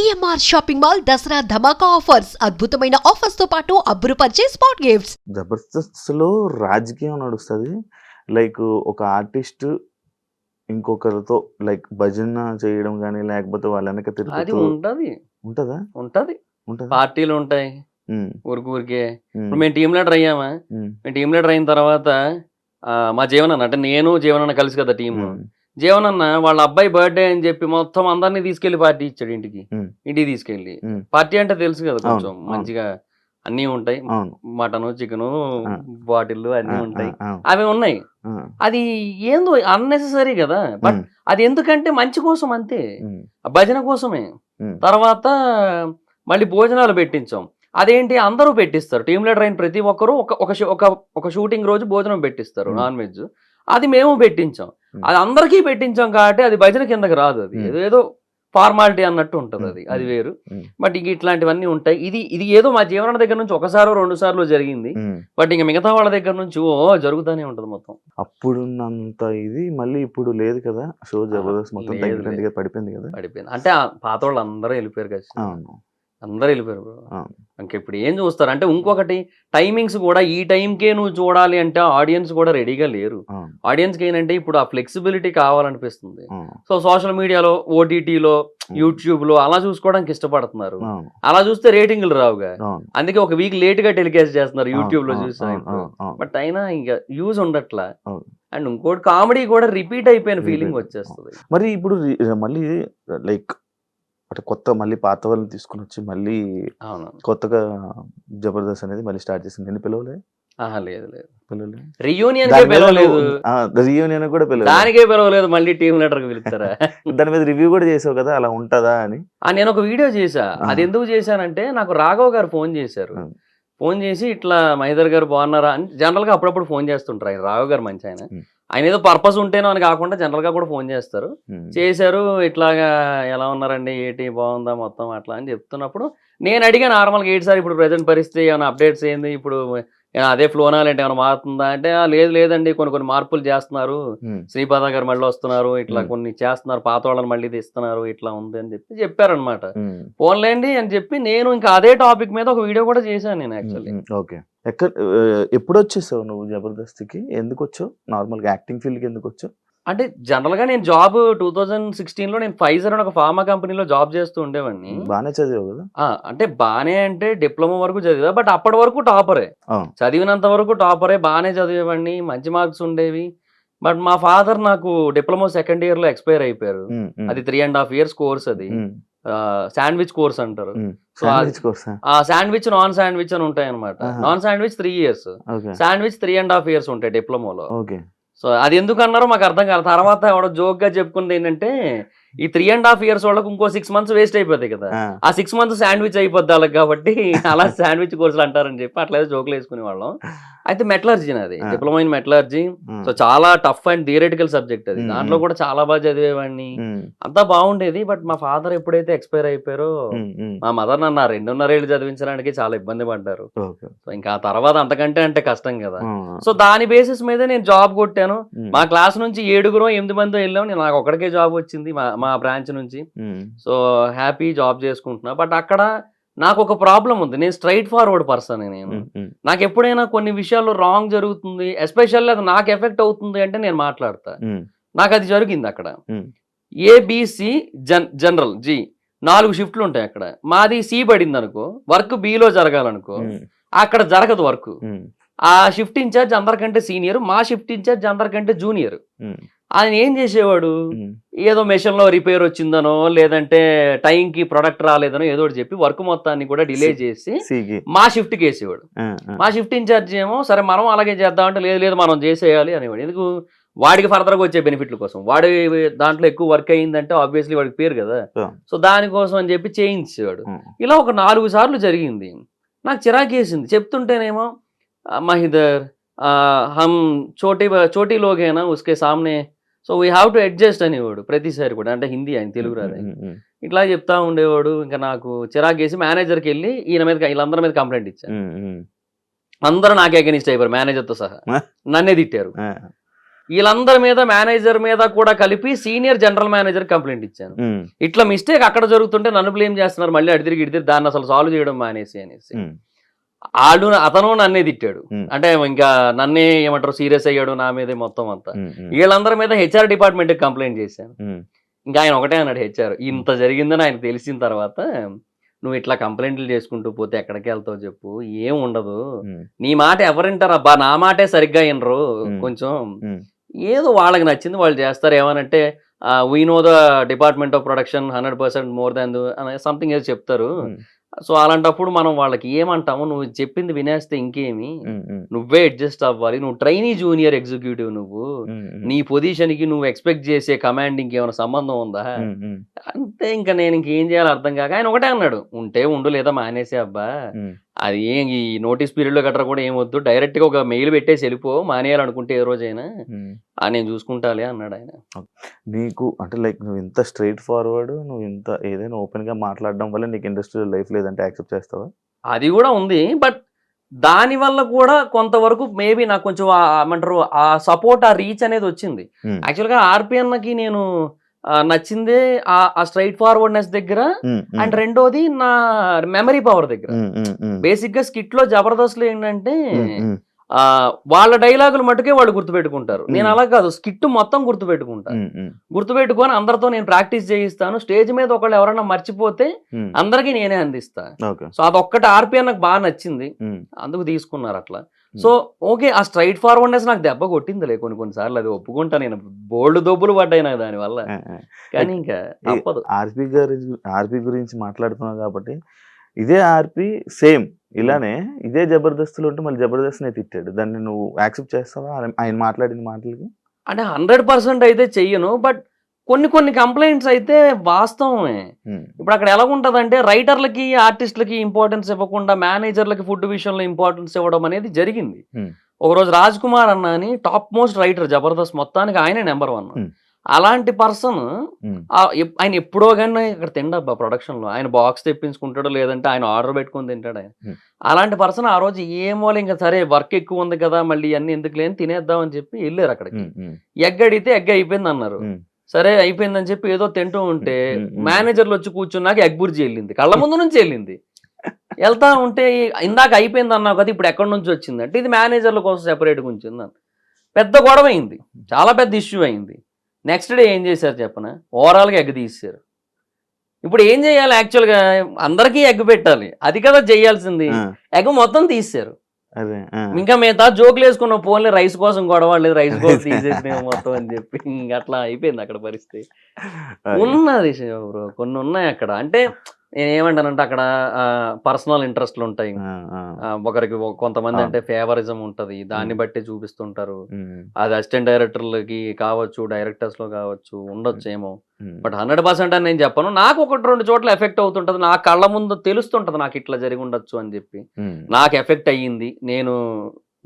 CMR shopping mall Dasara ధమాకా offers అద్భుతమైన offers తో పాటు అబ్బురుపరిచే స్పాట్ గిఫ్ట్స్. జబర్దస్త్ లో రాజకీయం నడుస్తుంది. లైక్ ఒక ఆర్టిస్ట్ ఇంకొకరితో లైక్ భజన చేయడం కానీ లేకపోతే వాళ్ళ వెనక అది తిరుగుతూ ఉంటది ఉంటదా ఉంటది ఉంటదా పార్టీలు ఉంటాయి ఉమ్, ఊరికే ఉమ్, ఇప్పుడు మేము టీం లీడర్ అయ్యామా ఉమ్, మేము టీం లీడర్ అయిన తర్వాత మా జీవనన్న అంటే నేను జీవనన్న కలిసి కదా టీం ఉమ్, జీవనన్న వాళ్ళ అబ్బాయి బర్త్డే అని చెప్పి మొత్తం అందరినీ తీసుకెళ్లి పార్టీ ఇచ్చాడు ఇంటికి ఉమ్, తీసుకెళ్లి ఉమ్. పార్టీ అంటే తెలుసు కదా కొంచెం అవును, మంచిగా అన్నీ ఉంటాయి అవును. మటన్ చికెన్ ఆ. బాటిల్ ఆ, అన్నీ ఆ, ఉంటాయి ఆ, అవి ఉన్నాయి ఆ, అది ఏందో అన్నెసెసరీ కదా బట్ ఉమ్, అది ఎందుకంటే మంచి కోసం అంతే ఉమ్, ఆ భజన కోసమే ఉమ్, తర్వాత మళ్ళీ భోజనాలు పెట్టించాం అదేంటి అందరూ పెట్టిస్తారు టీం లీడర్ అయిన ప్రతి ఒక్కరు ఒక షూటింగ్ రోజు భోజనం పెట్టిస్తారు Hmm. నాన్ వెజ్ అది మేము పెట్టించాం Hmm. అది అందరికీ పెట్టించాం కాబట్టి అది భజన కిందకి రాదు అది Hmm. ఏదో ఫార్మాలిటీ అన్నట్టు ఉంటుంది అది Hmm. అది వేరు Hmm. బట్ ఇంక ఇట్లాంటివన్నీ ఉంటాయి ఇది ఏదో మా జీవన దగ్గర నుంచి ఒకసారో రెండు సార్లు జరిగింది ఉమ్. బట్ ఇంక మిగతా వాళ్ళ దగ్గర నుంచి జరుగుతూనే ఉంటుంది మొత్తం అప్పుడున్నంత ఇది మళ్ళీ ఇప్పుడు లేదు కదా. షో జబర్దస్త్ మొత్తం లేదు, తగ్గిపోయింది కదా, పడిపోయింది కదా. పడిపోయింది అంటే ఆ పాత వాళ్ళు అందరూ వెళ్ళిపోయారు కదా అవును, అందరూ వెళ్ళిపోయారు bro. అవును. ఇంక ఇప్పుడు ఏం చూస్తారు అంటే ఇంకొకటి టైమింగ్స్ కూడా ఈ టైంకే నువ్వు చూడాలి అంటే ఆడియన్స్ కూడా రెడీగా లేరు అవును, ఆడియన్స్కి ఏంటంటే ఇప్పుడు ఆ ఫ్లెక్సిబిలిటీ కావాలనిపిస్తుంది అవును, సో సోషల్ మీడియాలో ఓటీటీలో యూట్యూబ్లో అలా చూసుకోవడానికి ఇష్టపడుతున్నారు అవును, అలా చూస్తే రేటింగ్లు రావుగా అవును. అందుకే ఒక వీక్ లేట్గా టెలికాస్ట్ చేస్తున్నారు యూట్యూబ్లో అవును, చూసా అవును, ఇప్పుడు అవును, అవును. బట్ అయినా ఇంకా యూజ్ ఉండట్లా అవును. అండ్ ఇంకోటి కామెడీ కూడా రిపీట్ అయిపోయిన ఫీలింగ్ Repeat. వచ్చేస్తుంది మరి ఇప్పుడు మళ్ళీ లైక్ అంటే కొత్త మళ్ళీ పాత వాళ్ళని తీసుకుని వచ్చి మళ్ళీ అవును కొత్తగా జబర్దస్త్ అనేది మళ్ళీ స్టార్ట్ చేసింది. నేను పిలవలే లేదు పిలవలే రియూనియన్ దాని మీద పిలవలేదు రీయూనియన్ కూడా పిలవలేదు. దానికే పిలవలేదు మళ్ళీ టీం లీడర్కి పిలుస్తారా దాని మీద రివ్యూ కూడా చేసావు కదా, అలా ఉంటదా అని. నేను ఒక వీడియో చేశా ఆ. అది ఎందుకు చేశానంటే నాకు రాఘవ్ గారు ఫోన్ చేశారు ఆ. ఫోన్ చేసి ఇట్లా మహేందర్ గారు బాగున్నారా అని జనరల్గా అప్పుడప్పుడు ఫోన్ చేస్తుంటారు ఆయన రాఘవ్ గారు మంచి ఆయన ఉమ్. ఆయన ఏదో పర్పస్ ఉంటేనో అని కాకుండా జనరల్గా కూడా ఫోన్ చేస్తారు ఉమ్. చేశారు ఇట్లాగా ఎలా ఉన్నారండి ఏంటి బాగుందా మొత్తం అట్లా అని చెప్తున్నప్పుడు నేను అడిగా నార్మల్గా ఏంటి సార్ ఇప్పుడు ప్రజెంట్ పరిస్థితి ఏమైనా అప్డేట్స్ ఏంది ఇప్పుడు అదే ఫ్లోనా లేంటే ఏమైనా మారుతుందా అంటే లేదండి కొన్ని మార్పులు చేస్తున్నారు ఉమ్. శ్రీపాద గారు మళ్ళీ వస్తున్నారు ఇట్లా కొన్ని చేస్తున్నారు పాత వాళ్ళని మళ్ళీ తీస్తున్నారు ఇట్లా ఉంది అని చెప్పారనమాట ఉమ్. ఫోన్లేండి అని చెప్పి నేను ఇంకా అదే టాపిక్ మీద ఒక వీడియో కూడా చేశాను నేను యాక్చువల్లీ ఓకే. ఎప్పుడు వచ్చేసావు నువ్వు జబర్దస్త్కి? ఎందుకు వచ్చావు? నార్మల్గా యాక్టింగ్ ఫీల్డ్కి ఎందుకు వచ్చావు? అంటే జనరల్గా నేను జాబ్ 2016లో నేను ఫైజర్ అని ఒక ఫార్మా కంపెనీలో జాబ్ చేస్తూ ఉండేవాడిని బాగానే చదివావు కదా. అంటే బానే అంటే డిప్లొమా వరకు చదివా బట్ అప్పటి వరకు టాపరే అవును. చదివినంత వరకు టాపరే బాగానే చదివేవాడిని మంచి మార్క్స్ ఉండేవి బట్ మా ఫాదర్ నాకు డిప్లొమా సెకండ్ ఇయర్లో ఎక్స్పైర్ అయిపోయారు ఉమ్, ఉమ్, అది 3.5 years కోర్స్ అది ఉమ్, శాండ్విచ్ కోర్స్ అంటారు ఉమ్. సో Sandwich course ఆ? ఆ శాండ్విచ్ నాన్ శాండ్విచ్ అని ఉంటాయి అనమాట ఆహా. Non sandwich 3 years okay, sandwich 3.5 years ఉంటాయి డిప్లొమాలో ఓకే. సో అది ఎందుకు అన్నారో మాకు అర్థం కాదు తర్వాత ఎవడో జోక్ గా చెప్పుకుంది ఏంటంటే ఈ 3.5 years వాళ్ళకి ఇంకో 6 months వేస్ట్ అయిపోతాయి కదా ఆ, ఆ 6 months శాండ్విచ్ అయిపోద్ది వాళ్ళకి కాబట్టి అలా శాండ్విచ్ కోర్సులు అంటారని చెప్పి అట్లా జోకులు వేసుకునే వాళ్ళం అయితే మెటలర్జీ అది ఆ. Diploma in metallurgy um, so చాలా టఫ్ అండ్ థియరిటికల్ సబ్జెక్ట్ అది ఉమ్, దాంట్లో ఉమ్. కూడా చాలా బాగా చదివేవాడిని ఉమ్, అంతా బాగుండేది బట్ మా ఫాదర్ ఎప్పుడైతే ఎక్స్పైర్ అయిపోయారో ఉమ్, ఉమ్. మా మదర్ నన్ను 2.5 ఏళ్ళు చదివించడానికి చాలా ఇబ్బంది పడ్డారు ఓకే. సో ఇంకా ఆ తర్వాత అంతకంటే అంటే కష్టం కదా ఆ, సో దాని బేసిస్ మీద నేను జాబ్ కొట్టాను ఉమ్, మా క్లాస్ నుంచి 8 మంది వెళ్ళాం నేను నాకు ఒక్కడికే జాబ్ వచ్చింది మా బ్రాంచ్ నుంచి ఉమ్, సో హ్యాపీ జాబ్ చేసుకుంటున్నా బట్ అక్కడ నాకు ఒక ప్రాబ్లం ఉంది నేను స్ట్రైట్ ఫార్వర్డ్ పర్సన్ నేను ఉమ్, ఉమ్, నాకు ఎప్పుడైనా కొన్ని విషయాల్లో రాంగ్ జరుగుతుంది ఎస్పెషల్లీ అది నాకు ఎఫెక్ట్ అవుతుంది అంటే నేను మాట్లాడతా ఉమ్, నాకు అది జరిగింది అక్కడ ఉమ్, ఏబిసి జనరల్ జి 4 షిఫ్ట్లు ఉంటాయి అక్కడ మాది సి పడింది అనుకో వర్క్ బిలో జరగాలనుకో ఉమ్, అక్కడ జరగదు వర్క్ ఉమ్, ఆ షిఫ్ట్ ఇన్ఛార్జ్ అందరికంటే సీనియర్ మా షిఫ్ట్ ఇన్ఛార్జ్ అందరికంటే జూనియర్ ఉమ్, ఆయన ఏం చేసేవాడు ఉమ్. ఏదో మెషిన్లో రిపేర్ వచ్చిందనో లేదంటే టైంకి ప్రొడక్ట్ రాలేదనో ఏదో ఒకటి చెప్పి వర్క్ మొత్తాన్ని కూడా డిలే చేసి సికి. మా షిఫ్ట్కి వేసేవాడు ఆ, ఆ. మా షిఫ్ట్ ఇన్ఛార్జ్ ఏమో సరే మనం అలాగే చేద్దామంటే లేదు మనం చేసేయాలి అనేవాడు ఎందుకు వాడికి ఫర్దర్గా వచ్చే బెనిఫిట్ల కోసం వాడి దాంట్లో ఎక్కువ వర్క్ అయ్యిందంటే ఆబ్వియస్లీ వాడికి పేరు కదా ఆ. సో దానికోసం అని చెప్పి చేయించేవాడు ఉమ్, ఇలా ఒక 4 సార్లు జరిగింది నాకు చిరాకేసింది చెప్తుంటేనేమో మహిదర్ హమ్ చోటీ లోగ్ హేనా ఉస్కే సామ్నే so we have to adjust అనేవాడు ప్రతిసారి కూడా అంటే హిందీ ఆయన తెలుగు రాదు ఆయన. ఉమ్, ఉమ్, ఇట్లా చెప్తా ఉండేవాడు ఇంకా నాకు చిరాకేసి మేనేజర్కి వెళ్ళి వీళ్ళందరి మీద కంప్లైంట్ ఇచ్చాను ఉమ్, ఉమ్. అందరూ నాకే అగెనిస్ట్ అయిపోయారు మేనేజర్తో సహా నన్నే తిట్టారు ఆ, వీళ్ళందరి మీద మేనేజర్ మీద కూడా కలిపి సీనియర్ జనరల్ మేనేజర్ కంప్లైంట్ ఇచ్చాను. ఇట్లా మిస్టేక్ అక్కడ జరుగుతుంటే నన్ను బ్లేమ్ చేస్తున్నారు, మళ్ళీ అడిదిరిగి ఇడిదిరి దాన్ని అసలు సాల్వ్ చేయడం మానేసి అనేసి. అతను నన్నే తిట్టాడు, అంటే ఇంకా నన్నే ఏమంటారు సీరియస్ అయ్యాడు నా మీదే మొత్తం అంతా. వీళ్ళందరి మీద హెచ్ఆర్ డిపార్ట్మెంట్ కంప్లైంట్ చేశాను. ఇంకా ఆయన ఒకటే అన్నాడు, హెచ్ఆర్ ఇంత జరిగిందని ఆయన తెలిసిన తర్వాత నువ్వు ఇట్లా కంప్లైంట్లు చేసుకుంటూ పోతే ఎక్కడికి వెళ్తావు చెప్పు, ఏం ఉండదు, నీ మాట ఎవరింటారు అబ్బా, నా మాటే సరిగ్గా వినరు, కొంచెం ఏదో వాళ్ళకి నచ్చింది వాళ్ళు చేస్తారు, ఏమనంటే we know the department of production 100% more than something ఏదో చెప్తారు. సో అలాంటప్పుడు మనం వాళ్ళకి ఏమంటాము, నువ్వు చెప్పింది వినేస్తే ఇంకేమి, నువ్వే అడ్జస్ట్ అవ్వాలి, నువ్వు ట్రైనీ జూనియర్ ఎగ్జిక్యూటివ్, నువ్వు నీ పొజిషన్ కి నువ్వు ఎక్స్పెక్ట్ చేసే కమాండింగ్ ఏమైనా సంబంధం ఉందా అంటే ఇంకా నేను ఇంకేం చేయాలో అర్థం కాక ఆయన ఒకటే అన్నాడు, ఉంటే ఉండు లేదా మానేసే అబ్బా, అది ఏం ఈ నోటీస్ పీరియడ్ లో గట్రా కూడా ఏమొద్దు, డైరెక్ట్ గా ఒక మెయిల్ పెట్టేసి వెళ్ళిపో, మానేయాలనుకుంటే ఏ రోజైనా నేను చూసుకుంటాలే అన్నాడు ఆయన. నీకు అంటే లైక్ నువ్వు ఇంత స్ట్రైట్ ఫార్వర్డ్, నువ్వు ఇంత ఏదైనా ఓపెన్ గా మాట్లాడడం వల్ల నీకు ఇండస్ట్రియల్ లైఫ్ లేదంటే యాక్సెప్ట్ చేస్తావా? అది కూడా ఉంది, బట్ దాని వల్ల కూడా కొంతవరకు మేబీ నాకు కొంచెం ఏమంటారు ఆ సపోర్ట్, ఆ రీచ్ అనేది వచ్చింది. యాక్చువల్గా ఆర్పిఎన్కి నేను నచ్చిందే ఆ స్ట్రైట్ ఫార్వర్డ్నెస్ దగ్గర, అండ్ రెండోది నా మెమరీ పవర్ దగ్గర. బేసిక్ గా స్కిట్ లో జబర్దస్త్ లో ఏంటంటే వాళ్ళ డైలాగులు మటుకే వాళ్ళు గుర్తుపెట్టుకుంటారు, నేను అలా కాదు, స్కిట్ మొత్తం గుర్తుపెట్టుకుంటాను. గుర్తుపెట్టుకొని అందరితో నేను ప్రాక్టీస్ చేయిస్తాను, స్టేజ్ మీద ఒకళ్ళు ఎవరైనా మర్చిపోతే అందరికీ నేనే అందిస్తా. సో అదొక్కటి ఆర్పిఎన్ నాకు బాగా నచ్చింది, అందుకు తీసుకున్నారు అట్లా. సో ఓకే, ఆ స్ట్రైట్ ఫార్వర్డ్నెస్ నాకు దెబ్బ కొట్టిందిలే కొన్నిసార్లు, అది ఒప్పుకుంటా, నేను బోల్డ్ దొబ్బులు పడ్డాయి నాకు దాని వల్ల, కానీ ఇంకా తప్పదు. ఆర్పి గురించి మాట్లాడుతున్నావు కాబట్టి, ఇదే ఆర్పి సేమ్ ఇలానే ఇదే జబర్దస్తులు ఉంటే మళ్ళీ జబర్దస్త్ నే తిట్టాడు, దాన్ని నువ్వు యాక్సెప్ట్ చేస్తావా ఆయన మాట్లాడిన మాటలకి? అంటే 100% అయితే చెయ్యను, బట్ కొన్ని కంప్లైంట్స్ అయితే వాస్తవమే. ఇప్పుడు అక్కడ ఎలా ఉంటదంటే రైటర్లకి ఆర్టిస్టులకి ఇంపార్టెన్స్ ఇవ్వకుండా మేనేజర్లకి ఫుడ్ విషయంలో ఇంపార్టెన్స్ ఇవ్వడం అనేది జరిగింది. ఒకరోజు రాజ్ కుమార్ అన్న అని టాప్ మోస్ట్ రైటర్ జబర్దస్త్ మొత్తానికి ఆయనే నెంబర్ 1. అలాంటి పర్సన్ ఆయన ఎప్పుడో కానీ ఇక్కడ తిండబ్బా ప్రొడక్షన్ లో, ఆయన బాక్స్ తెప్పించుకుంటాడు, లేదంటే ఆయన ఆర్డర్ పెట్టుకుని తింటాడు ఆయన. అలాంటి పర్సన్ ఆ రోజు ఏమో ఇంకా సరే వర్క్ ఎక్కువ ఉంది కదా మళ్ళీ అన్ని ఎందుకు లేని తినేద్దాం అని చెప్పి వెళ్ళారు అక్కడికి. ఎగ్ అడిగితే ఎగ్ అయిపోయింది అన్నారు. సరే అయిపోయిందని చెప్పి ఏదో తింటూ ఉంటే మేనేజర్లు వచ్చి కూర్చున్నాక ఎగ్ బుర్జీ వెళ్ళింది, కళ్ళ ముందు నుంచి వెళ్ళింది. వెళ్తా ఉంటే ఇందాక అయిపోయింది అన్నావు కదా, ఇప్పుడు ఎక్కడి నుంచి వచ్చింది అంటే ఇది మేనేజర్ల కోసం సెపరేట్గా ఉంచింది. పెద్ద గొడవ అయింది, చాలా పెద్ద ఇష్యూ అయింది. నెక్స్ట్ డే ఏం చేశారు చెప్పనా, ఓవరాల్గా ఎగ్ తీసారు. ఇప్పుడు ఏం చేయాలి, యాక్చువల్గా అందరికీ ఎగ్ పెట్టాలి, అది కదా చేయాల్సింది, ఎగ్ మొత్తం తీసారు. ఇంకా మిగతా జోకులు వేసుకున్నాం, ఫోన్లే రైస్ కోసం గొడవ లేదు, రైస్ కోసం తీసేసినాం మొత్తం అని చెప్పి ఇంకా అట్లా అయిపోయింది అక్కడ పరిస్థితి. ఉన్నది బ్రో, కొన్ని ఉన్నాయి అక్కడ. అంటే నేను ఏమంటానంటే అక్కడ పర్సనల్ ఇంట్రెస్ట్లు ఉంటాయి, ఒకరికి కొంతమంది అంటే ఫేవరిజం ఉంటది, దాన్ని బట్టి చూపిస్తుంటారు. అది అసిస్టెంట్ డైరెక్టర్లకి కావచ్చు, డైరెక్టర్స్ లో కావచ్చు, ఉండొచ్చు ఏమో, బట్ 100% అని నేను చెప్పను. నాకు 1-2 చోట్ల ఎఫెక్ట్ అవుతుంటది, నా కళ్ళ ముందు తెలుస్తుంటది నాకు ఇట్లా జరిగి ఉండొచ్చు అని చెప్పి. నాకు ఎఫెక్ట్ అయ్యింది,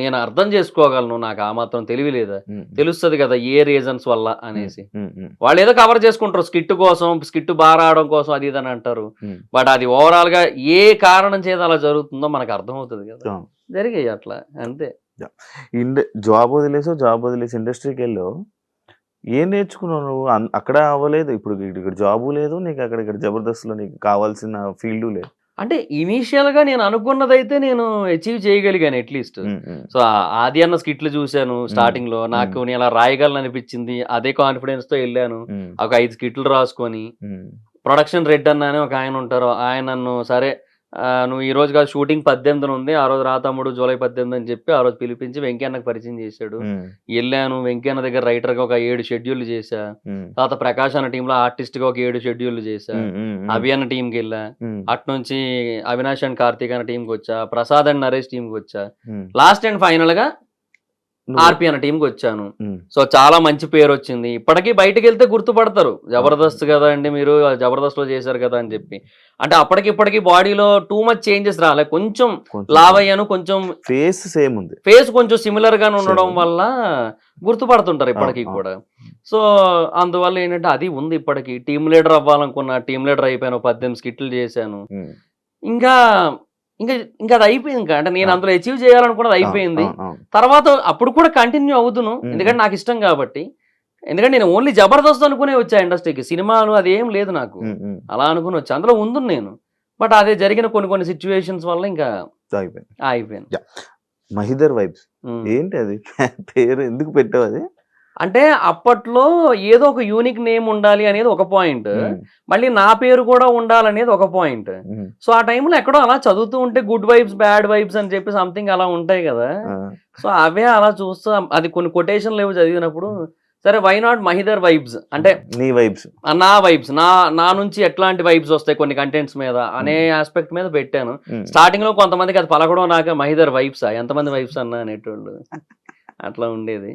నేను అర్థం చేసుకోగలను, నాకు ఆ మాత్రం తెలివి లేదా, తెలుస్తుంది కదా ఏ రీజన్స్ వల్ల అనేసి. వాళ్ళు ఏదో కవర్ చేసుకుంటారు స్కిట్ కోసం, స్కిట్ బాగా రావడం కోసం, అది ఇదని అంటారు, బట్ అది ఓవరాల్ గా ఏ కారణం చేత అలా జరుగుతుందో మనకు అర్థం అవుతుంది కదా, జరిగాయి అట్లా అంతే. జాబ్ వదిలేసి ఇండస్ట్రీకి వెళ్ళావు, ఏం నేర్చుకున్నావు నువ్వు? అక్కడ అవ్వలేదు, ఇప్పుడు ఇక్కడ జాబు లేదు నీకు, ఇక్కడ జబర్దస్త్ లో నీకు కావాల్సిన ఫీల్డ్ లేదు. అంటే ఇనీషియల్ గా నేను అనుకున్నదైతే నేను అచీవ్ చేయగలిగాను అట్లీస్ట్. సో ఆది అన్న స్కిట్లు చూశాను స్టార్టింగ్ లో, నాకు నేను అలా రాయగలను అనిపించింది, అదే కాన్ఫిడెన్స్ తో వెళ్ళాను. ఒక 5 స్కిట్లు రాసుకొని, ప్రొడక్షన్ రెడ్ అన్న అని ఒక ఆయన ఉంటారు, ఆయన నన్ను సరే నువ్వు ఈ రోజు కాదు షూటింగ్ 18 ఉంది, ఆ రోజు రా తమ్ముడు జూలై 18 అని చెప్పి ఆ రోజు పిలిపించి వెంకయ్యన్నకు పరిచయం చేశాడు. వెళ్ళాను, వెంకయ్యన్న దగ్గర రైటర్ గా ఒక 7 షెడ్యూల్ చేశా, తర్వాత ప్రకాష్ అన్న టీమ్ లో ఆర్టిస్ట్ గా ఒక 7 షెడ్యూల్ చేశా, అభి అన్న టీమ్ కి వెళ్ళా, అటు నుంచి అవినాష్ అండ్ కార్తీక్ అన్న టీమ్ కి వచ్చా, ప్రసాద్ అండ్ నరేష్ టీమ్ కి వచ్చా, లాస్ట్ అండ్ ఫైనల్ గా ఆర్పి అన్న టీంకి వచ్చాను. సో చాలా మంచి పేరు వచ్చింది, ఇప్పటికీ బయటకు వెళ్తే గుర్తుపడతారు, జబర్దస్త్ కదా అండి మీరు, జబర్దస్త్ లో చేశారు కదా అని చెప్పి. అంటే అప్పటికిప్పటికి బాడీలో టూ మచ్ చేంజెస్ రాలే, కొంచెం లావ్ అయ్యాను, కొంచెం ఫేస్ సేమ్ ఉంది, ఫేస్ కొంచెం సిమిలర్ గానే ఉండడం వల్ల గుర్తుపడుతుంటారు ఇప్పటికీ కూడా. సో అందువల్ల ఏంటంటే అది ఉంది ఇప్పటికి. టీమ్ లీడర్ అవ్వాలనుకున్నా, టీమ్ లీడర్ అయిపోయాను, 18 స్కిట్లు చేశాను. ఇంకా ఇంకా ఇంకా అది అయిపోయింది. ఇంకా అంటే నేను అందులో అచీవ్ చేయాలనుకున్నది అయిపోయింది. తర్వాత అప్పుడు కూడా కంటిన్యూ అవుతును, ఎందుకంటే నాకు ఇష్టం కాబట్టి. ఎందుకంటే నేను ఓన్లీ జబర్దస్త్ అనుకునే వచ్చా ఇండస్ట్రీకి, సినిమాలు అది ఏం లేదు నాకు, అలా అనుకుని వచ్చా, అందులో ఉంది నేను. బట్ అదే జరిగిన కొన్ని సిచ్యువేషన్స్ వల్ల ఇంకా అయిపోయాను. మహిదర్ వైబ్స్ ఏంటి అది పేరు ఎందుకు పెట్టావు అది? అంటే అప్పట్లో ఏదో ఒక యూనిక్ నేమ్ ఉండాలి అనేది ఒక పాయింట్, మళ్ళీ నా పేరు కూడా ఉండాలనేది ఒక పాయింట్. సో ఆ టైంలో ఎక్కడో అలా చదువుతూ ఉంటే గుడ్ వైబ్స్ బ్యాడ్ వైబ్స్ అని చెప్పి సంథింగ్ అలా ఉంటాయి కదా. సో అవే అలా చూస్తూ అది కొన్ని కొటేషన్లు ఏవో చదివినప్పుడు సరే వై నాట్ మహిదర్ వైబ్స్, అంటే నీ వైబ్స్, నా వైబ్స్, నా నుంచి ఎట్లాంటి వైబ్స్ వస్తాయి కొన్ని కంటెంట్స్ మీద అనే ఆస్పెక్ట్ మీద పెట్టాను. స్టార్టింగ్ లో కొంతమందికి అది పలకడం నాక మహిదర్ వైబ్సా, ఎంతమంది వైబ్స్ అన్నా అనేటోళ్ళు, అట్లా ఉండేది.